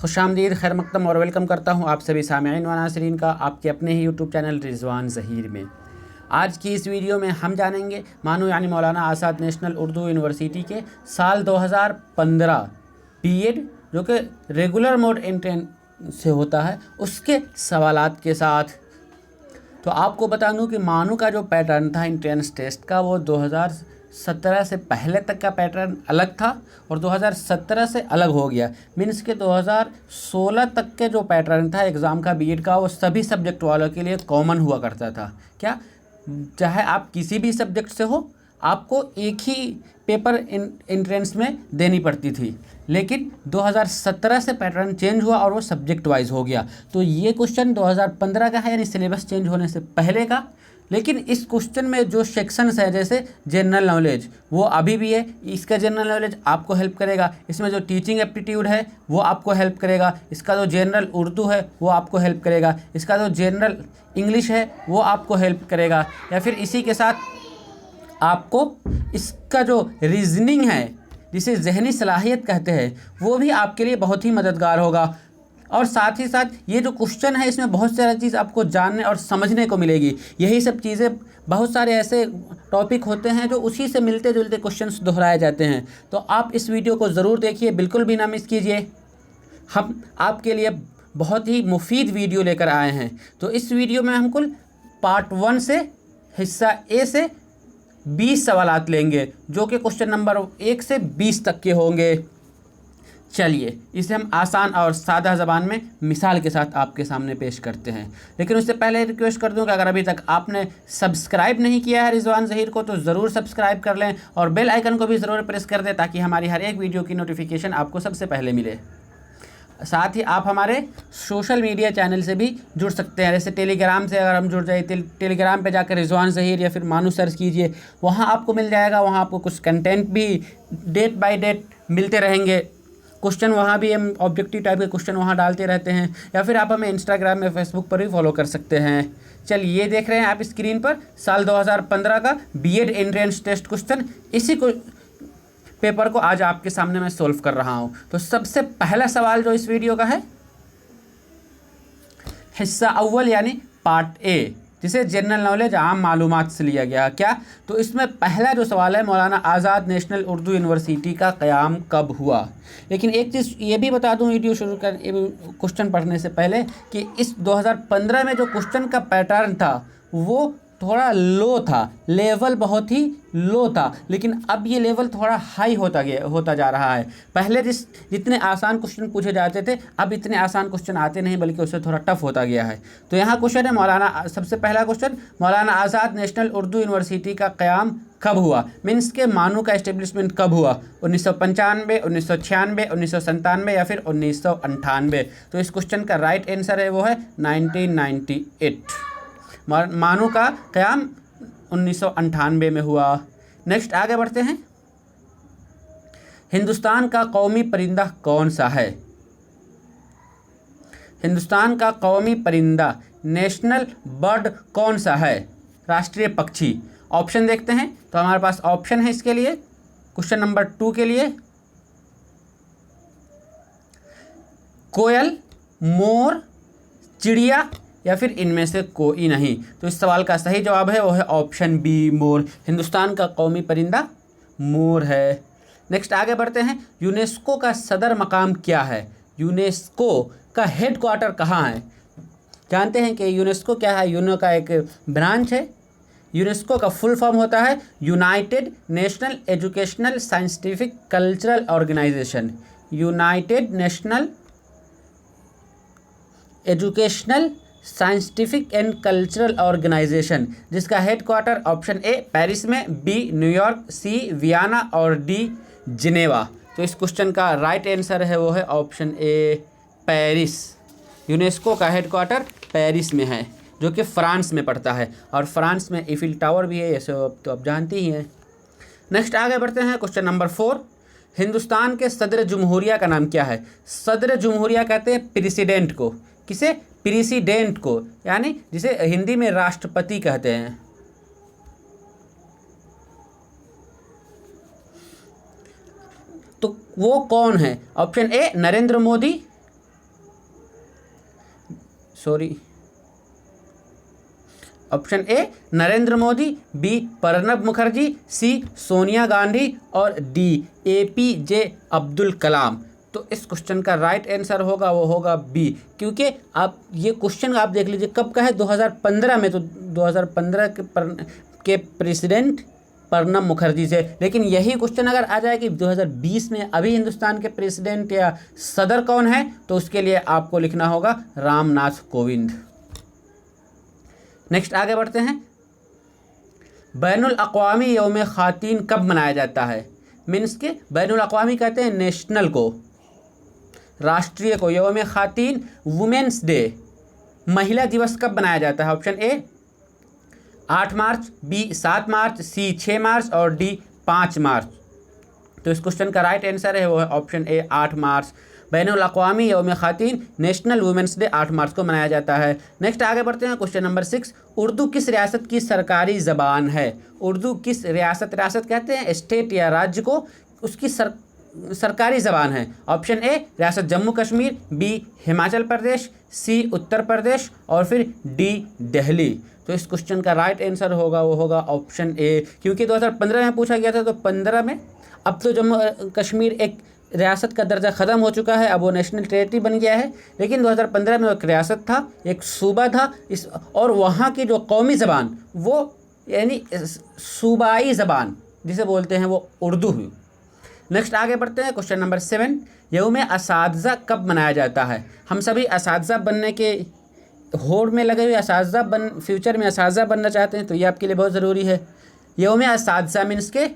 खुशामदीद, खैर मकदम और वेलकम करता हूँ आप सभी सामीईन व नाज़रीन का आपके अपने ही यूट्यूब चैनल रिजवान ज़हीर में। आज की इस वीडियो में हम जानेंगे मानू यानी मौलाना आज़ाद नेशनल उर्दू यूनिवर्सिटी के साल 2015 बीएड जो कि रेगुलर मोड एंट्रेंस से होता है उसके सवालात के साथ। तो आपको बता दूं कि मानू का जो पैटर्न था एंट्रेंस टेस्ट का वो 2017 से पहले तक का पैटर्न अलग था और 2017 से अलग हो गया। मीन्स के 2016 तक के जो पैटर्न था एग्ज़ाम का बीएड का वो सभी सब्जेक्ट वालों के लिए कॉमन हुआ करता था। क्या चाहे आप किसी भी सब्जेक्ट से हो आपको एक ही पेपर एंट्रेंस में देनी पड़ती थी, लेकिन 2017 से पैटर्न चेंज हुआ और वो सब्जेक्ट वाइज हो गया। तो ये क्वेश्चन 2015 का है यानी सिलेबस चेंज होने से पहले का। लेकिन इस क्वेश्चन में जो सेक्शंस है जैसे जनरल नॉलेज वो अभी भी है, इसका जनरल नॉलेज आपको हेल्प करेगा। इसमें जो टीचिंग एप्टीट्यूड है वो आपको हेल्प करेगा। इसका जो जनरल उर्दू है वो आपको हेल्प करेगा। इसका जो जनरल इंग्लिश है वो आपको हेल्प करेगा। या फिर इसी के साथ आपको इसका जो रीजनिंग है जिसे जहनी सलाहियत कहते हैं वो भी आपके लिए बहुत ही मददगार होगा। और साथ ही साथ ये जो क्वेश्चन है इसमें बहुत सारी चीज़ आपको जानने और समझने को मिलेगी। यही सब चीज़ें, बहुत सारे ऐसे टॉपिक होते हैं जो उसी से मिलते जुलते क्वेश्चंस दोहराए जाते हैं। तो आप इस वीडियो को ज़रूर देखिए, बिल्कुल भी ना मिस कीजिए। हम आपके लिए बहुत ही मुफीद वीडियो लेकर आए हैं। तो इस वीडियो में हम कुल पार्ट 1 से हिस्सा ए से 20 सवालात लेंगे जो कि क्वेश्चन नंबर 1 से 20 तक के होंगे। चलिए इसे हम आसान और सादा ज़बान में मिसाल के साथ आपके सामने पेश करते हैं। लेकिन उससे पहले रिक्वेस्ट कर दूं कि अगर अभी तक आपने सब्सक्राइब नहीं किया है रिजवान ज़हीर को तो ज़रूर सब्सक्राइब कर लें और बेल आइकन को भी ज़रूर प्रेस कर दें ताकि हमारी हर एक वीडियो की नोटिफिकेशन आपको सबसे पहले मिले। साथ ही आप हमारे सोशल मीडिया चैनल से भी जुड़ सकते हैं। जैसे टेलीग्राम से अगर हम जुड़ जाए, टेलीग्राम पे जाकर रिजवान ज़हीर या फिर मानू सर्च कीजिए, वहाँ आपको मिल जाएगा। वहाँ आपको कुछ कंटेंट भी डेट बाय डेट मिलते रहेंगे। क्वेश्चन वहाँ भी हम ऑब्जेक्टिव टाइप के क्वेश्चन वहाँ डालते रहते हैं। या फिर आप हमें इंस्टाग्राम में फेसबुक पर भी फॉलो कर सकते हैं। चलिए ये देख रहे हैं आप स्क्रीन पर साल 2015 का बीएड एंट्रेंस टेस्ट क्वेश्चन। इसी को पेपर को आज आपके सामने मैं सोल्व कर रहा हूं। तो सबसे पहला सवाल जो इस वीडियो का है हिस्सा अव्वल यानी पार्ट ए, जिसे जनरल नॉलेज आम मालूमात से लिया गया। क्या तो इसमें पहला जो सवाल है मौलाना आज़ाद नेशनल उर्दू यूनिवर्सिटी का क़याम कब हुआ। लेकिन एक चीज़ ये भी बता दूं वीडियो शुरू कर क्वेश्चन पढ़ने से पहले कि इस 2015 में जो क्वेश्चन का पैटर्न था वो थोड़ा लो था, लेवल बहुत ही लो था। लेकिन अब ये लेवल थोड़ा हाई होता जा रहा है। पहले जितने आसान क्वेश्चन पूछे जाते थे अब इतने आसान क्वेश्चन आते नहीं, बल्कि उससे थोड़ा टफ होता गया है। तो यहाँ क्वेश्चन है सबसे पहला क्वेश्चन मौलाना आज़ाद नेशनल उर्दू यूनिवर्सिटी का क़याम कब हुआ। मीन्स के मानू का इस्टेब्लिशमेंट कब हुआ, 1995, 1996, 1997 या फिर 1998। तो इस क्वेश्चन का राइट आंसर है वो है 1998। मानू का क़याम 1998 में हुआ। नेक्स्ट आगे बढ़ते हैं। हिंदुस्तान का कौमी परिंदा कौन सा है। हिंदुस्तान का कौमी परिंदा नेशनल बर्ड कौन सा है, राष्ट्रीय पक्षी। ऑप्शन देखते हैं तो हमारे पास ऑप्शन है इसके लिए क्वेश्चन नंबर 2 के लिए कोयल, मोर, चिड़िया या फिर इनमें से कोई नहीं। तो इस सवाल का सही जवाब है वो है ऑप्शन बी, मोर। हिंदुस्तान का कौमी परिंदा मोर है। नेक्स्ट आगे बढ़ते हैं। यूनेस्को का सदर मकाम क्या है। यूनेस्को का हेड क्वार्टर कहाँ है। जानते हैं कि यूनेस्को क्या है। यूनो का एक ब्रांच है। यूनेस्को का फुल फॉर्म होता है united national educational scientific cultural organization. United national educational scientific and cultural organization, जिसका head quarter option A Paris में, बी न्यूयॉर्क, सी वियना और डी जिनेवा। तो इस क्वेश्चन का राइट आंसर है वो है ऑप्शन ए पेरिस। यूनेस्को का हेड क्वार्टर पेरिस में है जो कि फ्रांस में पड़ता है और फ्रांस में ईफिल टावर भी है, ये सब तो आप जानती ही हैं। नेक्स्ट आगे बढ़ते हैं क्वेश्चन नंबर 4। हिंदुस्तान के सदर जमहूरिया का नाम क्या है। सदर जमहूरिया कहते हैं प्रेसिडेंट को। किसे, प्रेसिडेंट को, यानी जिसे हिंदी में राष्ट्रपति कहते हैं। तो वो कौन है। Option A Narendra Modi, sorry, option A Narendra Modi, B Pranab Mukherjee, C Sonia Gandhi और डी APJ अब्दुल कलाम। तो इस क्वेश्चन का राइट आंसर होगा वो होगा बी, क्योंकि आप ये क्वेश्चन आप देख लीजिए कब का है, 2015 में। तो 2015 के प्रेसिडेंट प्रणब मुखर्जी से, लेकिन यही क्वेश्चन अगर आ जाए कि 2020 में अभी हिंदुस्तान के प्रेसिडेंट या सदर कौन है, तो उसके लिए आपको लिखना होगा रामनाथ कोविंद। नेक्स्ट आगे बढ़ते हैं। बैनुल अक़वामी यौम ख़ातीन कब मनाया जाता है? मीन्स के बैनुल अक़वामी कहते हैं नेशनल को, राष्ट्रीय को। यौम ख़ातीन वुमेंस डे, महिला दिवस कब मनाया जाता है? ऑप्शन ए 8 मार्च, बी 7 मार्च, सी 6 मार्च और डी 5 मार्च। तो इस क्वेश्चन का राइट आंसर है वो है ऑप्शन ए 8 मार्च। बैनुल अक़वामी यौम ख़ातीन नेशनल वुमेंस डे 8 मार्च को मनाया जाता है। नेक्स्ट आगे बढ़ते हैं। क्वेश्चन नंबर 6, उर्दू किस रियासत की सरकारी ज़बान है? उर्दू किस रियासत, रियासत कहते हैं स्टेट या राज्य को, उसकी सरकारी ज़बान है? ऑप्शन ए रियासत जम्मू कश्मीर, बी हिमाचल प्रदेश, सी उत्तर प्रदेश और फिर डी दिल्ली। तो इस क्वेश्चन का राइट आंसर होगा वो होगा ऑप्शन ए, क्योंकि 2015 में पूछा गया था। तो 15 में, अब तो जम्मू कश्मीर एक रियासत का दर्जा ख़त्म हो चुका है, अब वो नेशनल टेरिटरी बन गया है, लेकिन 2015 में वो एक रियासत था, एक सूबा था। इस और वहाँ की जो कौमी ज़बान वो यानी सूबाई ज़बान जिसे बोलते हैं वो उर्दू हुई। नेक्स्ट आगे बढ़ते हैं। क्वेश्चन नंबर 7, यौम असातिज़ा कब मनाया जाता है? हम सभी असातिज़ा बनने के होड़ में लगे हुए, फ्यूचर में असातिज़ा बनना चाहते हैं, तो ये आपके लिए बहुत ज़रूरी है। यौम असातिज़ा मीन्स के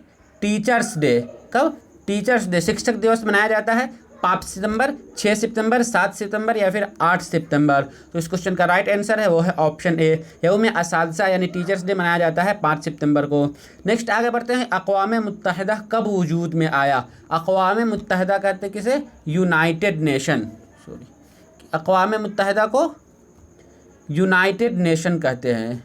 टीचर्स डे। कब? टीचर्स डे, शिक्षक दिवस मनाया जाता है 5 सितंबर, 6 सितंबर, 7 सितंबर या फिर 8 सितंबर। तो इस क्वेश्चन का राइट आंसर है वो है ऑप्शन ए, यौम असातिज़ा यानी टीचर्स डे मनाया जाता है 5 सितंबर को। नेक्स्ट आगे बढ़ते हैं। अक़वाम मुत्तहिदा कब वजूद में आया? अक़वाम मुत्तहिदा कहते हैं किसे? यूनाइटेड नेशन, सॉरी, अक़वाम मुत्तहिदा को यूनाइटेड नेशन कहते हैं।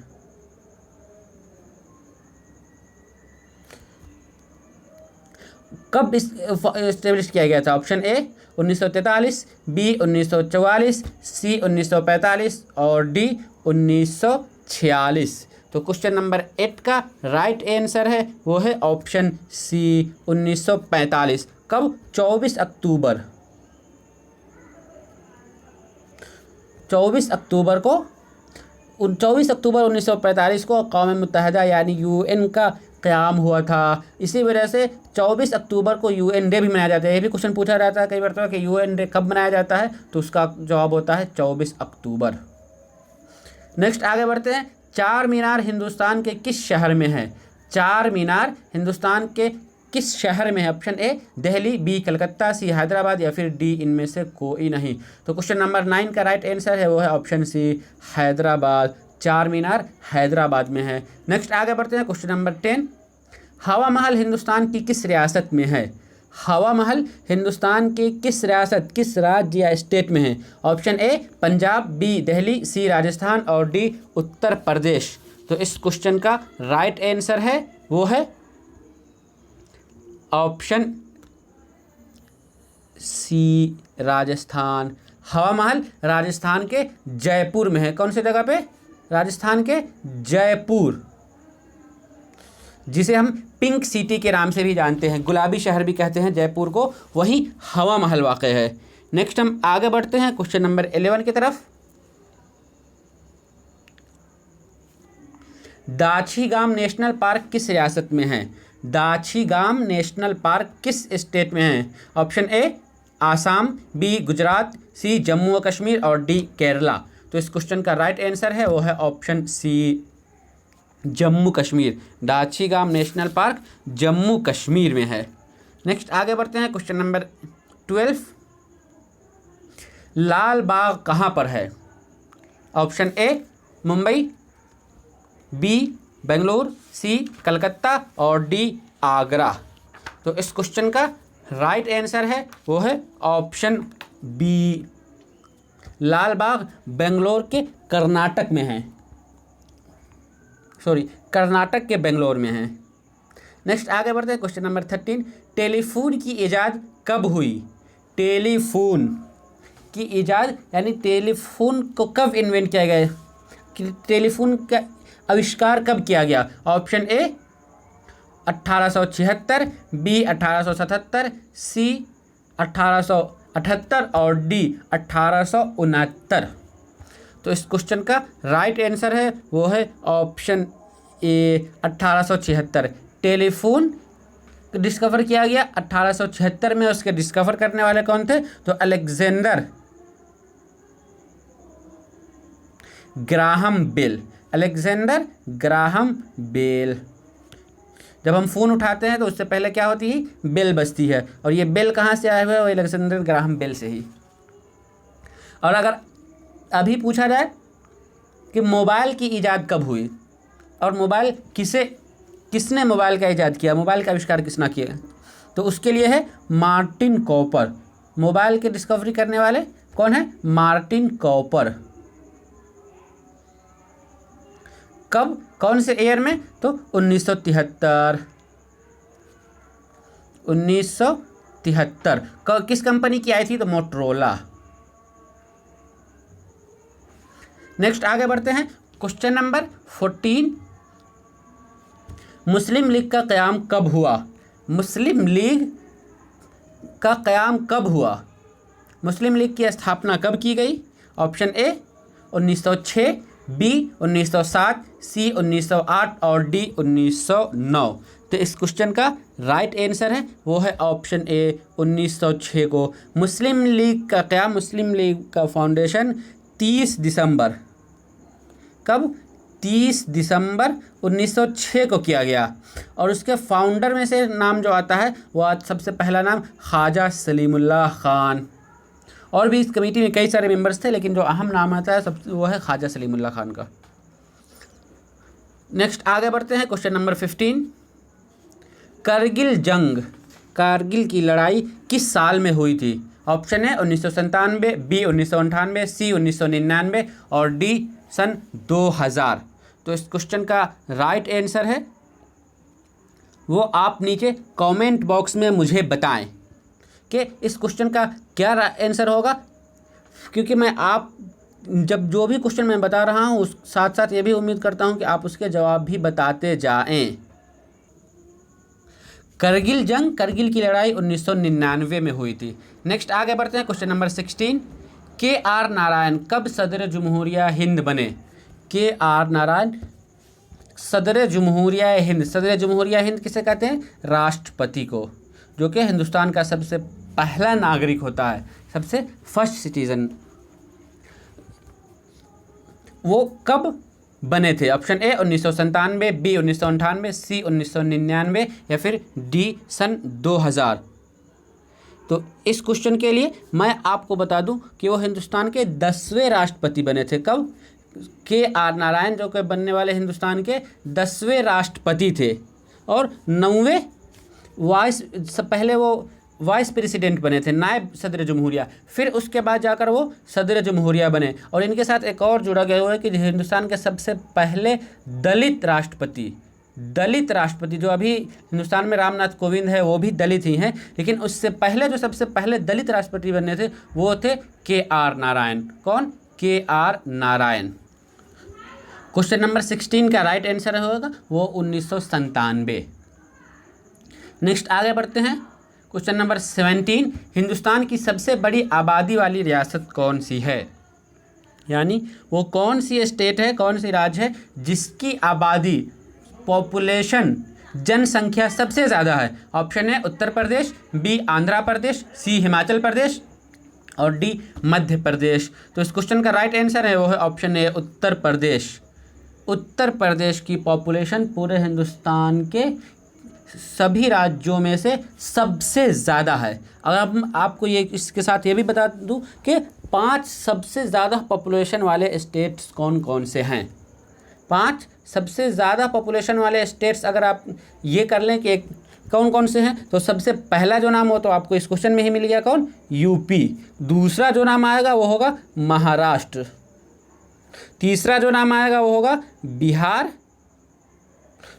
कब इस्टेब्लिश किया गया था? ऑप्शन ए 1943, बी 1944, सी 1945 और डी 1946। तो क्वेश्चन नंबर 8 का राइट आंसर है वो है ऑप्शन सी 1945। कब? 24 अक्टूबर 24 अक्टूबर 1945 को अक़वाम मुत्तहिदा यानी UN का क़याम हुआ था। इसी वजह से 24 अक्टूबर को UN डे भी मनाया जाता है। ये भी क्वेश्चन पूछा जाता है कई बार तो कि UN डे कब मनाया जाता है, तो उसका जवाब होता है 24 अक्टूबर। नेक्स्ट आगे बढ़ते हैं। चार मीनार हिंदुस्तान के किस शहर में है? चार मीनार हिंदुस्तान के किस शहर में है? Option A Delhi, B Calcutta, C Hyderabad या फिर डी इनमें से कोई नहीं। तो क्वेश्चन नंबर 9 का राइट आंसर है वो है ऑप्शन सी हैदराबाद। चार मीनार हैदराबाद में है। नेक्स्ट आगे बढ़ते हैं। क्वेश्चन नंबर 10, हवा महल हिंदुस्तान की किस रियासत में है? हवा महल हिंदुस्तान के किस रियासत, किस राज्य या स्टेट में है? Option A Punjab, B Delhi, C Rajasthan और डी उत्तर प्रदेश। तो इस क्वेश्चन का राइट आंसर है वो है ऑप्शन सी राजस्थान। हवा महल राजस्थान के जयपुर में है। कौन सी जगह पे? राजस्थान के जयपुर, जिसे हम पिंक सिटी के नाम से भी जानते हैं, गुलाबी शहर भी कहते हैं जयपुर को, वहीं हवा महल वाक़ है। नेक्स्ट हम आगे बढ़ते हैं क्वेश्चन नंबर 11 की तरफ। दाछीगाम नेशनल पार्क किस रियासत में है? दाछीगाम नेशनल पार्क किस स्टेट में है? Option A Assam, B Gujarat, C Jammu व कश्मीर और डी केरला। तो इस क्वेश्चन का राइट आंसर है वो है option C Jammu Kashmir. Dachigam national park Jammu Kashmir में है। नेक्स्ट आगे बढ़ते हैं क्वेश्चन नंबर 12, लाल बाग कहाँ पर है? Option A Mumbai, B Bengaluru, C Calcutta और डी आगरा। तो इस क्वेश्चन का राइट आंसर है वो है ऑप्शन बी, लाल बाग बेंगलोर के कर्नाटक में है, सॉरी कर्नाटक के बेंगलोर में है। नेक्स्ट आगे बढ़ते हैं क्वेश्चन नंबर 13, टेलीफोन की इजाद कब हुई? टेलीफोन की इजाद यानी टेलीफोन को कब इन्वेंट किया गया, टेलीफोन का आविष्कार कब किया गया? ऑप्शन ए 1876, बी 1877, सी 1878 और डी 1869। तो इस क्वेश्चन का राइट आंसर है वो है ऑप्शन ए 1876। टेलीफोन डिस्कवर किया गया 1876 में। उसके डिस्कवर करने वाले कौन थे? तो Alexander Graham Bell. Alexander Graham Bell. जब हम फ़ोन उठाते हैं तो उससे पहले क्या होती है? बेल बजती है, और ये बेल कहाँ से आया हुआ है? वो अलेक्जेंडर ग्राहम बेल से ही। और अगर अभी पूछा जाए कि मोबाइल की ईजाद कब हुई और मोबाइल किसने मोबाइल का ईजाद किया, मोबाइल का आविष्कार किसने किया, तो उसके लिए है मार्टिन कॉपर। मोबाइल की डिस्कवरी करने वाले कौन है? Martin copper. कब, कौन से ईयर में? तो 1973। 1973। किस कंपनी की आई थी? तो मोटरोला। नेक्स्ट आगे बढ़ते हैं। क्वेश्चन नंबर 14, मुस्लिम लीग का क़याम कब हुआ? मुस्लिम लीग का क़याम कब हुआ? मुस्लिम लीग की स्थापना कब की गई? ऑप्शन ए 1906, बी 1907, सी 1908 और डी 1909। तो इस क्वेश्चन का राइट आंसर है वो है ऑप्शन ए 1906 को। मुस्लिम लीग का क़याम, मुस्लिम लीग का फाउंडेशन 30 दिसंबर, कब? 30 दिसंबर 1906 को किया गया। और उसके फाउंडर में से नाम जो आता है वो सबसे पहला नाम ख्वाजा सलीमुल्लाह खान। और भी इस कमेटी में कई सारे मेंबर्स थे, लेकिन जो अहम नाम आता है सब वो है ख्वाजा सलीमुल्लाह खान का। नेक्स्ट आगे बढ़ते हैं। क्वेश्चन नंबर 15, करगिल जंग, कारगिल की लड़ाई किस साल में हुई थी? ऑप्शन है 1997, बी 1998, सी 1999 और डी सन 2000। तो इस क्वेश्चन का राइट आंसर है वो आप नीचे कमेंट बॉक्स में मुझे बताएं कि इस क्वेश्चन का क्या आंसर होगा, क्योंकि मैं आप जब जो भी क्वेश्चन मैं बता रहा हूँ उस साथ साथ ये भी उम्मीद करता हूँ कि आप उसके जवाब भी बताते जाएं। करगिल जंग, करगिल की लड़ाई 1999 में हुई थी। नेक्स्ट आगे बढ़ते हैं। क्वेश्चन नंबर 16, के आर नारायण कब सदर जमहूरिया हिंद बने? के आर नारायण सदर जमहूरिया हिंद। सदर जमहूरिया हिंद किसे कहते हैं? राष्ट्रपति को, जो कि हिंदुस्तान का सबसे पहला नागरिक होता है, सबसे फर्स्ट सिटीजन। वो कब बने थे? ऑप्शन ए 1997, बी 1998, सी 1999 या फिर डी सन 2000। तो इस क्वेश्चन के लिए मैं आपको बता दूं कि वो हिंदुस्तान के 10वें राष्ट्रपति बने थे। कब? के आर नारायण जो कि बनने वाले हिंदुस्तान के 10वें राष्ट्रपति थे और 9वें पहले वो वाइस प्रेसिडेंट बने थे, नायब सदर जमहूरिया। फिर उसके बाद जाकर वो सदर जमहूरिया बने। और इनके साथ एक और जुड़ा गया हुआ है कि हिंदुस्तान के सबसे पहले दलित राष्ट्रपति जो अभी हिंदुस्तान में रामनाथ कोविंद है वो भी दलित ही हैं, लेकिन उससे पहले जो सबसे पहले दलित राष्ट्रपति बने थे वो थे के आर नारायण। कौन? के आर नारायण। क्वेश्चन नंबर 16 का राइट आंसर होगा वो 1997। नेक्स्ट आगे बढ़ते हैं। क्वेश्चन नंबर 17, हिंदुस्तान की सबसे बड़ी आबादी वाली रियासत कौन सी है? यानी वो कौन सी स्टेट है, कौन सी राज्य है जिसकी आबादी, पॉपुलेशन, जनसंख्या सबसे ज़्यादा है? ऑप्शन है उत्तर प्रदेश, बी आंध्र प्रदेश, सी हिमाचल प्रदेश और डी मध्य प्रदेश। तो इस क्वेश्चन का राइट आंसर है वो है ऑप्शन ए उत्तर प्रदेश। उत्तर प्रदेश की पॉपुलेशन पूरे हिंदुस्तान के सभी राज्यों में से सबसे ज़्यादा है। अगर हम आपको ये इसके साथ ये भी बता दूं कि 5 सबसे ज़्यादा पॉपुलेशन वाले स्टेट्स कौन कौन से हैं। 5 सबसे ज़्यादा पॉपुलेशन वाले स्टेट्स अगर आप ये कर लें कि कौन कौन से हैं, तो सबसे पहला जो नाम हो तो आपको इस क्वेश्चन में ही मिल गया, कौन? यूपी। दूसरा जो नाम आएगा वो होगा महाराष्ट्र। तीसरा जो नाम आएगा वो होगा बिहार।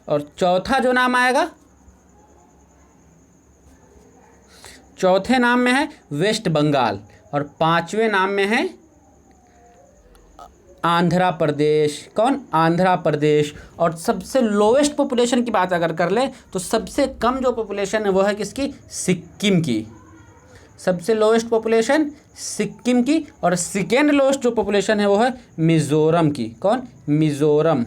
और चौथा जो नाम आएगा, चौथे नाम में है वेस्ट बंगाल। और 5वें नाम में है आंध्र प्रदेश। कौन? आंध्र प्रदेश। और सबसे लोवेस्ट पॉपुलेशन की बात अगर कर ले तो सबसे कम जो पॉपुलेशन है वो है किसकी? सिक्किम की। सबसे लोवेस्ट पॉपुलेशन सिक्किम की, और सेकेंड लोवेस्ट जो पॉपुलेशन है वो है मिजोरम की। कौन? मिजोरम।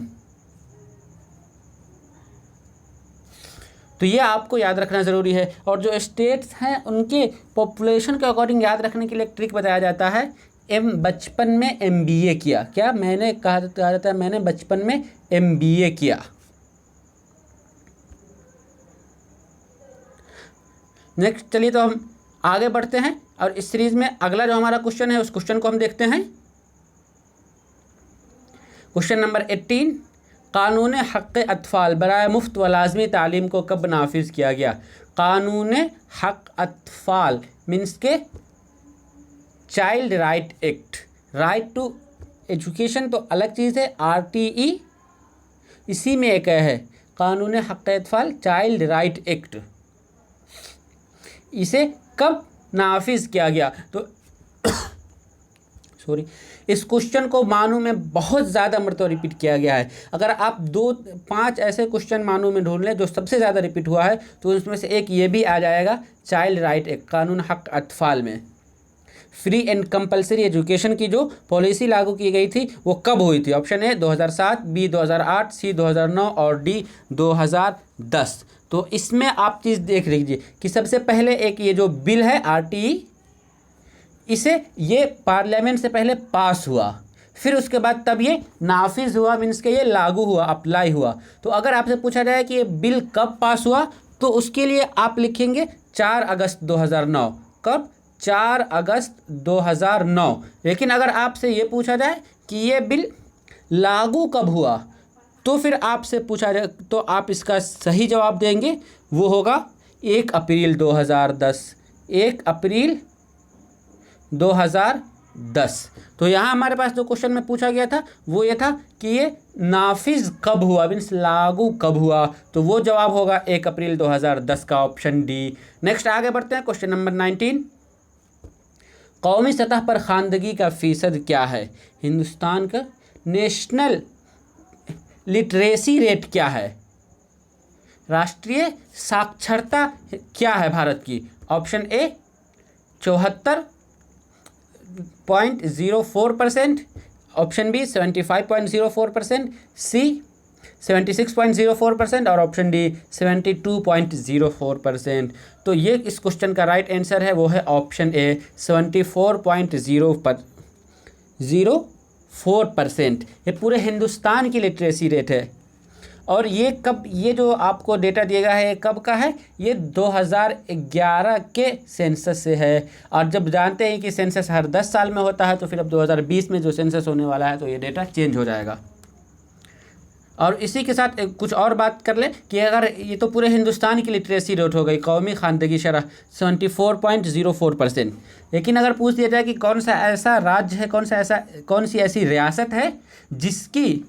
तो ये आपको याद रखना ज़रूरी है। और जो स्टेट्स हैं उनके पॉपुलेशन के अकॉर्डिंग याद रखने के लिए एक ट्रिक बताया जाता है। बचपन में MBA किया। क्या? मैंने कहा जाता है मैंने बचपन में MBA किया। नेक्स्ट चलिए तो हम आगे बढ़ते हैं और इस सीरीज में अगला जो हमारा क्वेश्चन है उस क्वेश्चन को हम देखते हैं। क्वेश्चन नंबर 18, कानून हक़ अत्फ़ाल बराए मुफ्त व लाज़मी तालीम को कब नाफिज किया गया? कानून हक़ अत्फ़ाल मीन्स के child right act. Right to education तो अलग चीज़ है, RTE इसी में एक है कानून हक़ अत्फ़ाल चाइल्ड राइट एक्ट। इसे कब नाफिज किया गया? तो सॉरी, इस क्वेश्चन को मानू में बहुत ज़्यादा मरतबा रिपीट किया गया है। अगर आप 2-5 ऐसे क्वेश्चन मानू में ढूंढ लें जो सबसे ज़्यादा रिपीट हुआ है तो उसमें से एक ये भी आ जाएगा, चाइल्ड राइट एक्ट, कानून हक़ अत्फ़ाल में। फ्री एंड कंपलसरी एजुकेशन की जो पॉलिसी लागू की गई थी वो कब हुई थी? ऑप्शन ए 2007, बी 2008, सी 2009 और डी 2010। तो इसमें आप चीज़ देख लीजिए कि सबसे पहले एक ये जो बिल है RTE, इसे ये पार्लियामेंट से पहले पास हुआ, फिर उसके बाद तब ये नाफिज हुआ, मीन्स के ये लागू हुआ, अप्लाई हुआ। तो अगर आपसे पूछा जाए कि ये बिल कब पास हुआ तो उसके लिए आप लिखेंगे 4 अगस्त 2009। कब? 4 अगस्त 2009। लेकिन अगर आपसे ये पूछा जाए कि ये बिल लागू कब हुआ तो फिर आपसे पूछा जाए तो आप इसका सही जवाब देंगे, वो होगा 1 अप्रैल 2010। 1 अप्रैल 2010। तो यहाँ हमारे पास जो क्वेश्चन में पूछा गया था वो ये था कि ये नाफिज कब हुआ, मीन्स लागू कब हुआ, तो वो जवाब होगा 1 अप्रैल 2010 का, ऑप्शन डी। नेक्स्ट आगे बढ़ते हैं, क्वेश्चन नंबर 19, कौमी सतह पर ख़वानदगी का फ़ीसद क्या है? हिंदुस्तान का नेशनल लिटरेसी रेट क्या है? राष्ट्रीय साक्षरता क्या है भारत की? ऑप्शन ए 74.04%, ऑप्शन बी 75.04%, सी 76.04% और ऑप्शन डी 72.04%। तो ये इस क्वेश्चन का राइट आंसर है, वो है ऑप्शन ए 74.04%। ये पूरे हिंदुस्तान की लिटरेसी रेट है। और ये कब, ये जो आपको डेटा दिया गया है ये कब का है? ये 2011 के सेंसस से है। और जब जानते हैं कि सेंसस हर 10 साल में होता है तो फिर अब 2020 में जो सेंसस होने वाला है तो ये डेटा चेंज हो जाएगा। और इसी के साथ कुछ और बात कर ले कि अगर ये तो पूरे हिंदुस्तान की लिटरेसी रेट हो गई, कौमी ख़वानदगी शरह 74.04%। लेकिन अगर पूछ दिया जाए कि कौन सा ऐसा राज्य है, कौन सी ऐसी रियासत है जिसकी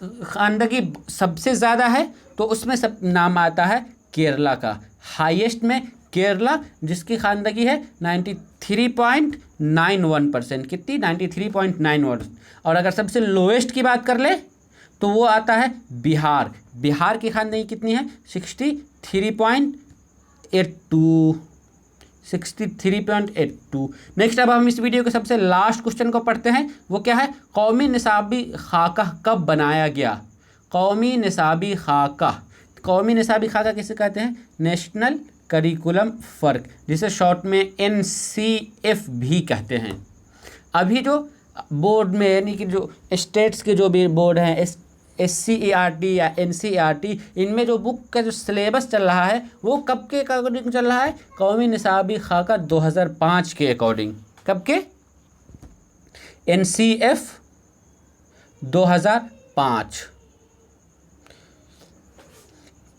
ख़वानदगी सबसे ज़्यादा है, तो उसमें सब नाम आता है केरला का। हाईएस्ट में केरला, जिसकी ख़वानदगी है 93.91%। कितनी? 93.91। और अगर सबसे लोएस्ट की बात कर ले तो वो आता है बिहार। बिहार की ख़वानदगी कितनी है? 63.82। नेक्स्ट अब हम इस वीडियो के सबसे लास्ट क्वेश्चन को पढ़ते हैं। वो क्या है? कौमी निसाबी खाका कब बनाया गया? कौमी निसाबी खाका। कौमी निसाबी खाका किसे कहते हैं? नेशनल करिकुलम फ़र्क, जिसे शॉर्ट में NCF भी कहते हैं। अभी जो बोर्ड में यानी कि जो स्टेट्स के जो भी बोर्ड हैं, SCERT या NCERT, इनमें जो बुक का जो सिलेबस चल रहा है वो कब के अकॉर्डिंग चल रहा है? कौमी निसाबी खाका 2005 के अकॉर्डिंग। कब के? NCF 2005।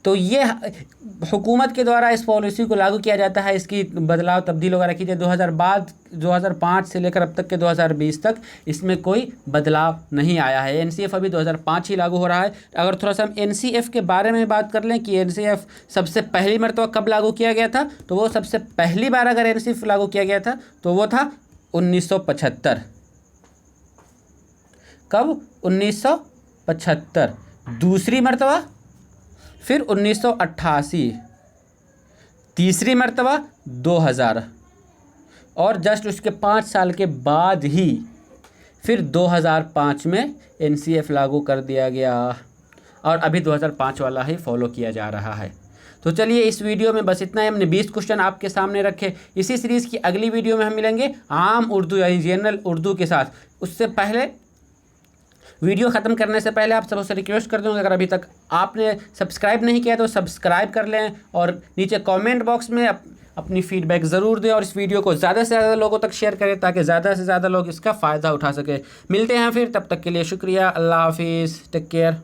तो ये हुकूमत के द्वारा इस पॉलिसी को लागू किया जाता है, इसकी बदलाव तब्दील वगैरह की जाए 2005 से लेकर अब तक के 2020 तक इसमें कोई बदलाव नहीं आया है। NCF अभी 2005 ही लागू हो रहा है। अगर थोड़ा सा हम NCF के बारे में बात कर लें कि NCF सबसे पहली मरतबा कब लागू किया गया था, तो वो सबसे पहली बार अगर NCF लागू किया गया था तो वो था 1975। कब? 1975। दूसरी मर्तबा फिर 1988। तीसरी मर्तबा 2000। और जस्ट उसके 5 साल के बाद ही फिर 2005 में NCF लागू कर दिया गया और अभी 2005 वाला ही फॉलो किया जा रहा है। तो चलिए इस वीडियो में बस इतना ही। हमने 20 क्वेश्चन आपके सामने रखे। इसी सीरीज़ की अगली वीडियो में हम मिलेंगे आम उर्दू यानी जनरल उर्दू के साथ। उससे पहले वीडियो ख़त्म करने से पहले आप सबसे रिक्वेस्ट कर दूँगा, अगर अभी तक आपने सब्सक्राइब नहीं किया तो सब्सक्राइब कर लें और नीचे कमेंट बॉक्स में अपनी फीडबैक ज़रूर दें और इस वीडियो को ज़्यादा से ज़्यादा लोगों तक शेयर करें ताकि ज़्यादा से ज़्यादा लोग इसका फ़ायदा उठा सकें। मिलते हैं फिर, तब तक के लिए शुक्रिया। अल्लाह हाफिज़, टेक केयर।